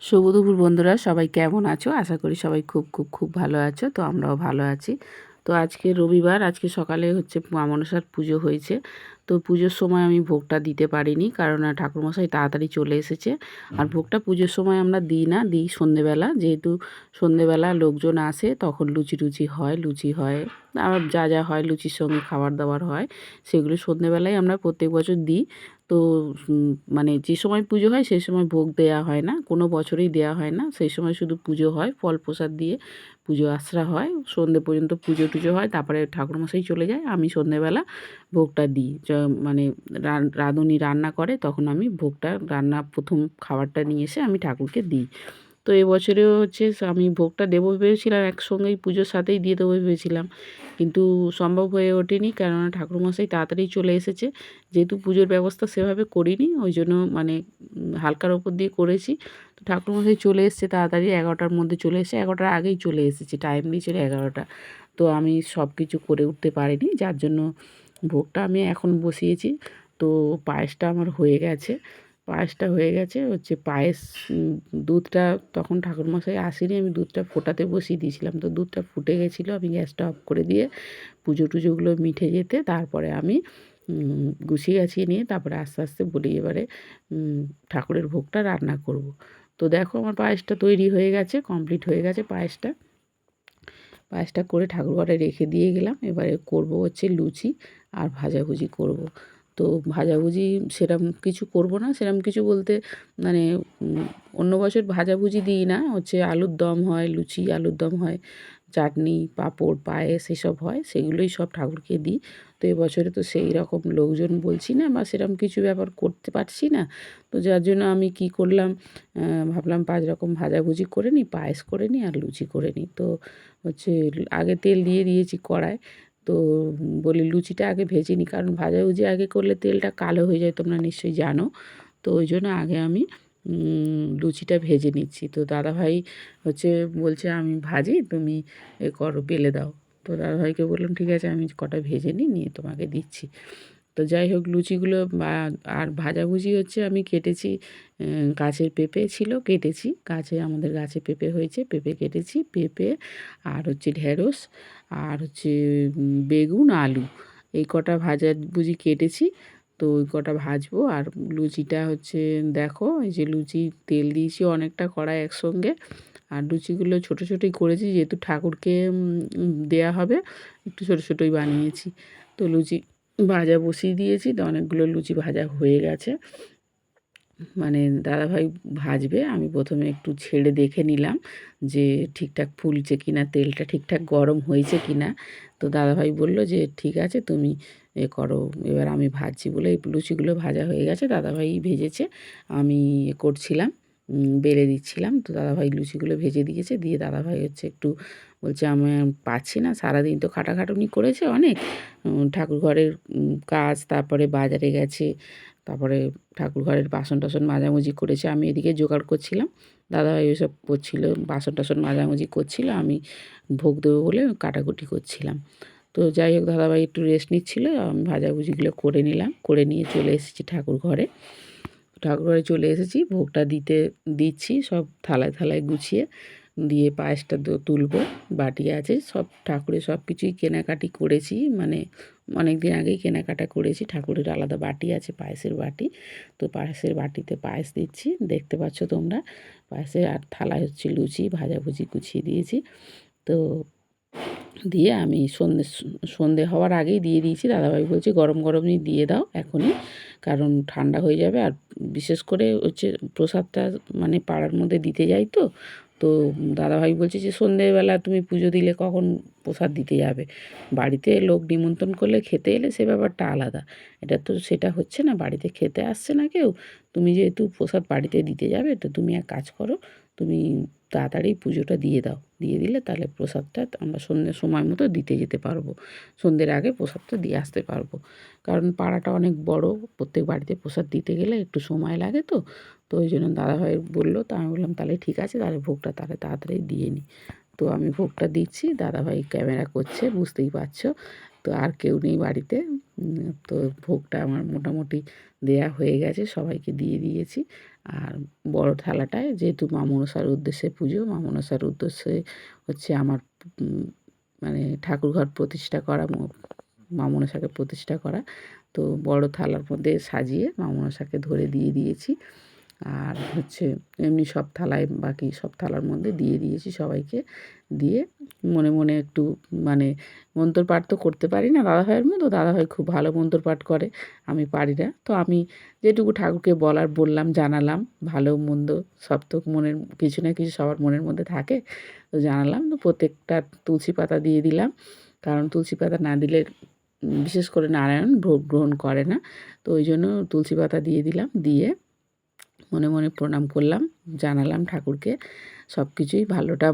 শুভ দুপুর বন্ধুরা, সবাই কেমন আছো? আশা করি সবাই খুব খুব খুব ভালো আছো। তো আমরাও ভালো আছি। তো আজকে রবিবার, আজকে সকালে হচ্ছে মা মনসার পুজো হয়েছে। তো পুজোর সময় আমি ভোগটা দিতে পারিনি, কারণ ঠাকুরমশাই তাড়াতাড়ি চলে এসেছে। আর ভোগটা পুজোর সময় আমরা দিই না, দিই সন্ধেবেলা। যেহেতু সন্ধেবেলা লোকজন আসে, তখন লুচি টুচি হয়, লুচি হয়, আর যা যা হয় লুচির সঙ্গে খাবার দাবার হয়, সেগুলো সন্ধেবেলায় আমরা প্রত্যেক বছর দিই। তো মানে যে সময় পুজো হয় সেই সময় ভোগ দেয়া হয় না, কোনো বছরেই দেয়া হয় না। সেই সময় শুধু পুজো হয়, ফল প্রসাদ দিয়ে পুজো আশ্রা হয়, সন্ধে পর্যন্ত পুজো টুজো হয়, তারপরে ঠাকুরমশাই চলে যায়, আমি সন্ধেবেলা ভোগটা দিই। মানে রাঁধুনি রান্না করে, তখন আমি ভোগটা প্রথম খাবারটা নিয়ে এসে আমি ঠাকুরকে দিই। তো এবছরেও হচ্ছে আমি ভোগটা দেবো ভেবেছিলাম, একসঙ্গেই পুজোর সাথেই দিয়ে দেবো ভেবেছিলাম, কিন্তু সম্ভব হয়ে ওঠেনি, কেননা ঠাকুরমশাই তাড়াতাড়ি চলে এসেছে। যেহেতু পুজোর ব্যবস্থা সেভাবে করিনি, ওই জন্য মানে হালকার ওপর দিয়ে করেছি। তো ঠাকুরমশাই চলে এসেছে তাড়াতাড়ি, 11টার মধ্যে চলে এসেছে, 11টার আগেই চলে এসেছে, টাইম দিয়েছিল 11টা। তো আমি সব কিছু করে উঠতে পারিনি, যার জন্য ভোগটা আমি এখন বসিয়েছি। তো পায়েসটা আমার হয়ে গেছে, পায়েসটা হয়ে গেছে হচ্ছে পায়েস। দুধটা তখন ঠাকুরমশাই আসেনি, আমি দুধটা ফোটাতে বসিয়ে দিয়েছিলাম। তো দুধটা ফুটে গেছিলো, আমি গ্যাসটা অফ করে দিয়ে পুজো টুজোগুলো মিটে যেতে তারপরে আমি গুছিয়ে গাছিয়ে নিয়ে তারপরে আস্তে আস্তে বলি এবারে ঠাকুরের ভোগটা রান্না করব। তো দেখো আমার পায়েসটা তৈরি হয়ে গেছে, কমপ্লিট হয়ে গেছে পায়েসটা। পায়েসটা করে ঠাকুরঘরে রেখে দিয়ে গেলাম। এবারে করব হচ্ছে লুচি আর ভাজাভুজি করব। তো ভাজাভুজি সেরকম কিছু করব না, সেরকম কিছু বলতে মানে অন্য বছর ভাজাভুজি দিই না, হচ্ছে আলুর দম হয়, লুচি আলুর দম হয়, চাটনি পাঁপড় পায়েস এসব হয়, সেগুলোই সব ঠাকুরকে দিই। তো এবছরে তো সেই রকম লোকজন বলছি না, বা সেরকম কিছু ব্যাপার করতে পারছি না। তো যার জন্য আমি কি করলাম, ভাবলাম 5 রকম ভাজাভুজি করে নিই, পায়েস করে নিই আর লুচি করে নিই। তো হচ্ছে আগে তেল দিয়ে দিয়েছি কড়ায়। তো বলি লুচিটা আগে ভেজে নিই, কারণ ভাজাভুজি আগে করলে তেলটা কালো হয়ে যায়, তোমরা নিশ্চয়ই জানো। তো ওই জন্য আগে আমি লুচিটা ভেজে নিচ্ছি। তো দাদাভাই হচ্ছে বলছে আমি ভাজি, তুমি এ করো, বেলে দাও। তো দাদাভাইকে বললাম ঠিক আছে, আমি কটা ভেজে নিই, নিয়ে তোমাকে দিচ্ছি। তো যাই হোক লুচিগুলো আর ভাজাভুজি হচ্ছে আমি কেটেছি, গাছের পেঁপে ছিল, কেটেছি, আমাদের গাছে পেঁপে হয়েছে, পেঁপে কেটেছি, পেঁপে আর হচ্ছে ঢ্যাঁড়স আর হচ্ছে বেগুন আলু, এই কটা ভাজাভুজি কেটেছি। তো ওই কটা ভাজবো। আর লুচিটা হচ্ছে দেখো, এই যে লুচি তেল দিয়েছি অনেকটা কড়াই একসঙ্গে। আর লুচিগুলো ছোটো ছোটোই করেছি, যেহেতু ঠাকুরকে দেয়া হবে, একটু ছোটো ছোটোই বানিয়েছি। তো লুচি ভাজা বসিয়ে দিয়েছি, তো অনেকগুলো লুচি ভাজা হয়ে গেছে। মানে দাদাভাই ভাজবে, আমি প্রথমে একটু ছেড়ে দেখে নিলাম যে ঠিকঠাক ফুলছে কি না, তেলটা ঠিকঠাক গরম হয়েছে কি না। তো দাদাভাই বলল যে ঠিক আছে, তুমি এ করো, এবার আমি ভাজছি বলে এই লুচিগুলো ভাজা হয়ে গেছে, দাদাভাই ভেজেছে, আমি এ করছিলাম, বেলে দিচ্ছিলাম। তো দাদাভাই লুচিগুলো ভেজে দিয়েছে, দিয়ে দাদাভাই হচ্ছে একটু বলছে আমি আর পারছি না, সারাদিন তো খাটাখাটুনি করেছে অনেক, ঠাকুর ঘরের কাজ, তারপরে বাজারে গেছে, তারপরে ঠাকুর ঘরের বাসন টাসন মাজামুজি করেছে, আমি এদিকে জোগাড় করছিলাম, দাদাভাই ওইসব করছিল, বাসন টাসন মাজামুজি করছিল, আমি ভোগ দেবো বলে কাটাকুটি করছিলাম। তো যাই হোক দাদাভাই একটু রেস্ট নিচ্ছিল, আমি ভাজাভুজিগুলো করে নিলাম, করে নিয়ে চলে এসেছি ঠাকুর ঘরে। ঠাকুর ঘরে চলে এসেছি, ভোগটা দিচ্ছি সব থালায় থালায় গুছিয়ে দিয়ে, পায়েসটা তুলবো, বাটি আছে, সব ঠাকুরের সব কিছুই কেনাকাটি করেছি, মানে অনেক দিন আগেই কেনাকাটা করেছি। ঠাকুরের আলাদা বাটি আছে, পায়েসের বাটি। তো পায়েসের বাটিতে পায়েস দিচ্ছি, দেখতে পাচ্ছ তোমরা পায়েসে। আর থালায় হচ্ছে লুচি ভাজাভুজি গুছিয়ে দিয়েছি। তো দিয়ে আমি সন্ধে হওয়ার আগেই দিয়ে দিয়েছি। দাদাভাই বলছে গরম গরমই দিয়ে দাও এখনই, কারণ ঠান্ডা হয়ে যাবে। আর বিশেষ করে হচ্ছে প্রসাদটা মানে পাড়ার মধ্যে দিতে যাই, তো তো দাদাভাই বলছে যে সন্ধেবেলা তুমি পুজো দিলে কখন প্রসাদ দিতে যাবে, বাড়িতে লোক নিমন্ত্রণ করলে খেতে এলে সে ব্যাপারটা আলাদা, এটা তো সেটা হচ্ছে না, বাড়িতে খেতে আসছে না কেউ, তুমি যেহেতু প্রসাদ বাড়িতে দিতে যাবে, তো তুমি এক কাজ করো, তুমি তাড়াতাড়ি পুজোটা দিয়ে দাও, দিয়ে দিলে তাহলে প্রসাদটা আমরা সন্ধ্যের সময় মতো দিতে যেতে পারবো, সন্ধ্যের আগে প্রসাদটা দিয়ে আসতে পারবো। কারণ পাড়াটা অনেক বড়, প্রত্যেক বাড়িতে প্রসাদ দিতে গেলে একটু সময় লাগে, তো তো ওই জন্য দাদাভাই বললো, তো আমি বললাম তাহলে ঠিক আছে, তাহলে ভোগটা তাহলে তাড়াতাড়ি দিয়ে নিই। তো আমি ভোগটা দিচ্ছি, দাদাভাই ক্যামেরা করছে, বুঝতেই পারছো। তো আর কেউ নেই বাড়িতে। তো ভোগটা আমার মোটামুটি দেয়া হয়ে গেছে, সবাইকে দিয়ে দিয়েছি। আর বড় থালাটায় যেহেতু মা মনসার উদ্দেশ্যে পুজো, মা মনসার উদ্দেশ্যে হচ্ছে আমার মানে ঠাকুরঘর প্রতিষ্ঠা করা, মা মনসাকে প্রতিষ্ঠা করা। তো বড় থালার মধ্যে সাজিয়ে মা মনসাকে ধরে দিয়ে দিয়েছি। আর হচ্ছে এমনি সব থালায়, বাকি সব থালার মধ্যে দিয়ে দিয়েছি সবাইকে। দিয়ে মনে মনে একটু মানে মন্ত্র পাঠ তো করতে পারি না দাদাভাইয়ের মতো, দাদাভাই খুব ভালো মন্ত্র পাঠ করে, আমি পারি না। তো আমি যেটুকু ঠাকুরকে বলার বললাম, জানালাম, ভালো মন্দ সব তো মনের কিছু না কিছু সবার মনের মধ্যে থাকে। তো জানালাম, তো প্রত্যেকটা তুলসী পাতা দিয়ে দিলাম, কারণ তুলসী পাতা না দিলে বিশেষ করে নারায়ণ ভোগ গ্রহণ করে না। তো ওই জন্য তুলসী পাতা দিয়ে দিলাম। দিয়ে মনে মনে প্রণাম করলাম, জানালাম ঠাকুরকে সব কিছুই ভালোটা